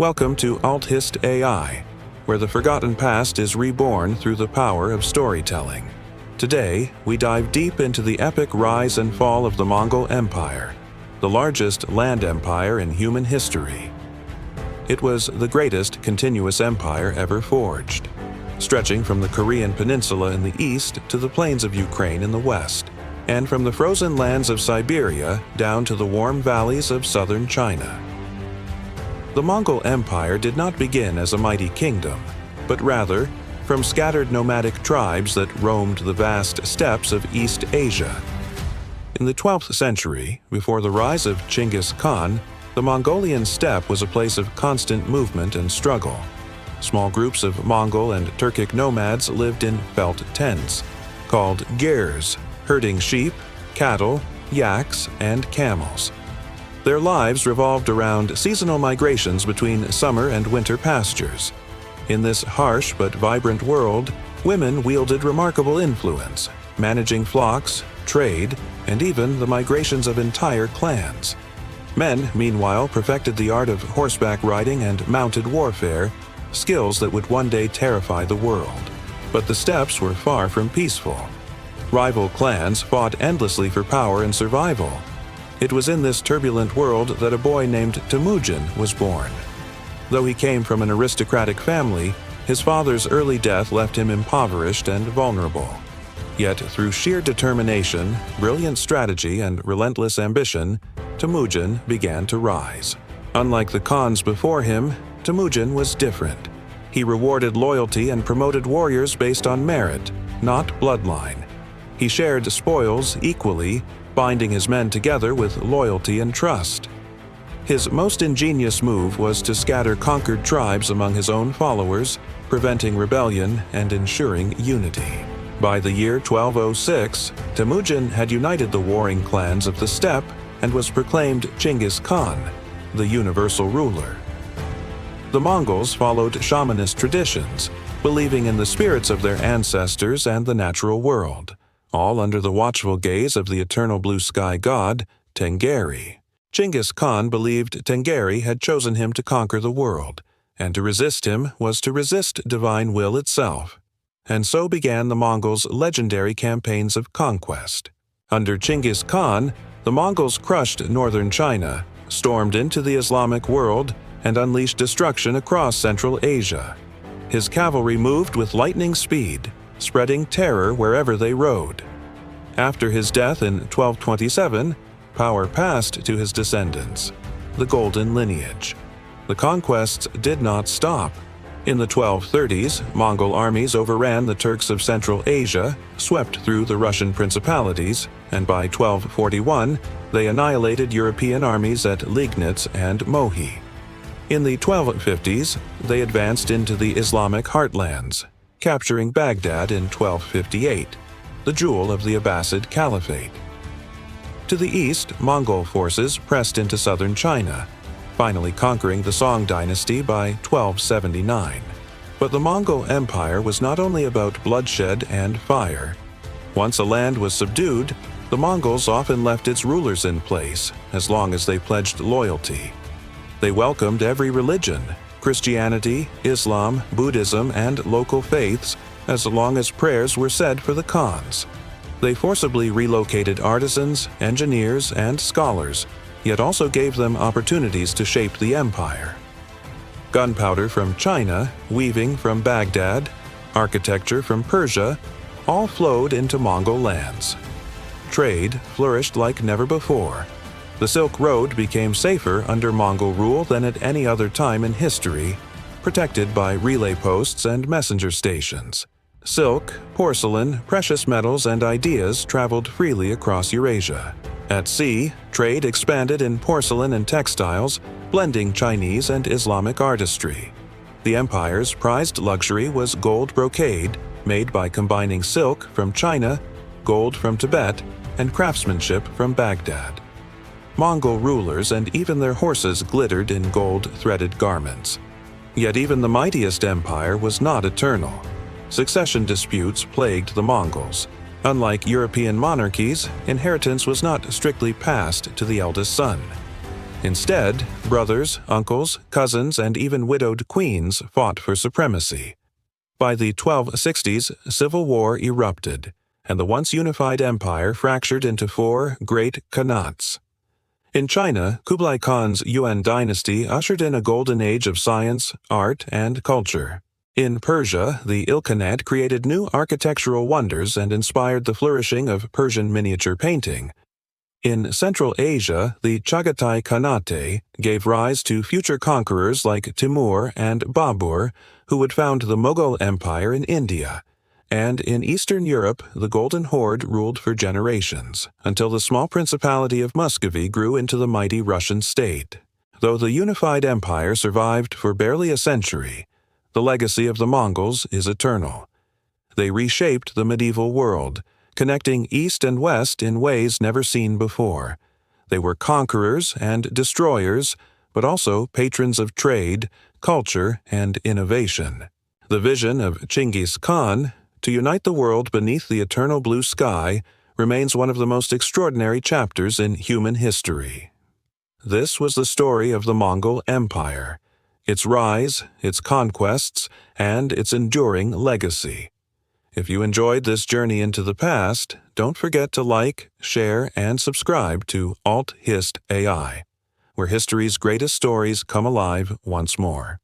Welcome to Althist AI, where the forgotten past is reborn through the power of storytelling. Today, we dive deep into the epic rise and fall of the Mongol Empire, the largest land empire in human history. It was the greatest continuous empire ever forged, stretching from the Korean peninsula in the east to the plains of Ukraine in the west, and from the frozen lands of Siberia down to the warm valleys of southern China. The Mongol Empire did not begin as a mighty kingdom, but rather from scattered nomadic tribes that roamed the vast steppes of East Asia. In the 12th century, before the rise of Genghis Khan, the Mongolian steppe was a place of constant movement and struggle. Small groups of Mongol and Turkic nomads lived in felt tents, called girs, herding sheep, cattle, yaks, and camels. Their lives revolved around seasonal migrations between summer and winter pastures. In this harsh but vibrant world, women wielded remarkable influence, managing flocks, trade, and even the migrations of entire clans. Men, meanwhile, perfected the art of horseback riding and mounted warfare, skills that would one day terrify the world. But the steppes were far from peaceful. Rival clans fought endlessly for power and survival. It was in this turbulent world that a boy named Temujin was born. Though he came from an aristocratic family, his father's early death left him impoverished and vulnerable. Yet through sheer determination, brilliant strategy, and relentless ambition, Temujin began to rise. Unlike the Khans before him, Temujin was different. He rewarded loyalty and promoted warriors based on merit, not bloodline. He shared spoils equally, binding his men together with loyalty and trust. His most ingenious move was to scatter conquered tribes among his own followers, preventing rebellion and ensuring unity. By the year 1206, Temujin had united the warring clans of the steppe and was proclaimed Chinggis Khan, the universal ruler. The Mongols followed shamanist traditions, believing in the spirits of their ancestors and the natural world, all under the watchful gaze of the eternal blue sky god, Tengri. Genghis Khan believed Tengri had chosen him to conquer the world, and to resist him was to resist divine will itself. And so began the Mongols' legendary campaigns of conquest. Under Genghis Khan, the Mongols crushed northern China, stormed into the Islamic world, and unleashed destruction across Central Asia. His cavalry moved with lightning speed, spreading terror wherever they rode. After his death in 1227, power passed to his descendants, the Golden Lineage. The conquests did not stop. In the 1230s, Mongol armies overran the Turks of Central Asia, swept through the Russian principalities, and by 1241, they annihilated European armies at Liegnitz and Mohi. In the 1250s, they advanced into the Islamic heartlands, capturing Baghdad in 1258, the jewel of the Abbasid Caliphate. To the east, Mongol forces pressed into southern China, finally conquering the Song dynasty by 1279. But the Mongol Empire was not only about bloodshed and fire. Once a land was subdued, the Mongols often left its rulers in place, as long as they pledged loyalty. They welcomed every religion, Christianity, Islam, Buddhism, and local faiths, as long as prayers were said for the Khans. They forcibly relocated artisans, engineers, and scholars, yet also gave them opportunities to shape the empire. Gunpowder from China, weaving from Baghdad, architecture from Persia, all flowed into Mongol lands. Trade flourished like never before. The Silk Road became safer under Mongol rule than at any other time in history, protected by relay posts and messenger stations. Silk, porcelain, precious metals, and ideas traveled freely across Eurasia. At sea, trade expanded in porcelain and textiles, blending Chinese and Islamic artistry. The empire's prized luxury was gold brocade, made by combining silk from China, gold from Tibet, and craftsmanship from Baghdad. Mongol rulers and even their horses glittered in gold-threaded garments. Yet even the mightiest empire was not eternal. Succession disputes plagued the Mongols. Unlike European monarchies, inheritance was not strictly passed to the eldest son. Instead, brothers, uncles, cousins, and even widowed queens fought for supremacy. By the 1260s, civil war erupted, and the once unified empire fractured into four great khanates. In China, Kublai Khan's Yuan dynasty ushered in a golden age of science, art, and culture. In Persia, the Ilkhanate created new architectural wonders and inspired the flourishing of Persian miniature painting. In Central Asia, the Chagatai Khanate gave rise to future conquerors like Timur and Babur, who would found the Mongol Empire in India. And in Eastern Europe, the Golden Horde ruled for generations, until the small principality of Muscovy grew into the mighty Russian state. Though the unified empire survived for barely a century, the legacy of the Mongols is eternal. They reshaped the medieval world, connecting East and West in ways never seen before. They were conquerors and destroyers, but also patrons of trade, culture, and innovation. The vision of Genghis Khan, to unite the world beneath the eternal blue sky, remains one of the most extraordinary chapters in human history. This was the story of the Mongol Empire, its rise, its conquests, and its enduring legacy. If you enjoyed this journey into the past, don't forget to like, share, and subscribe to Alt Hist AI, where history's greatest stories come alive once more.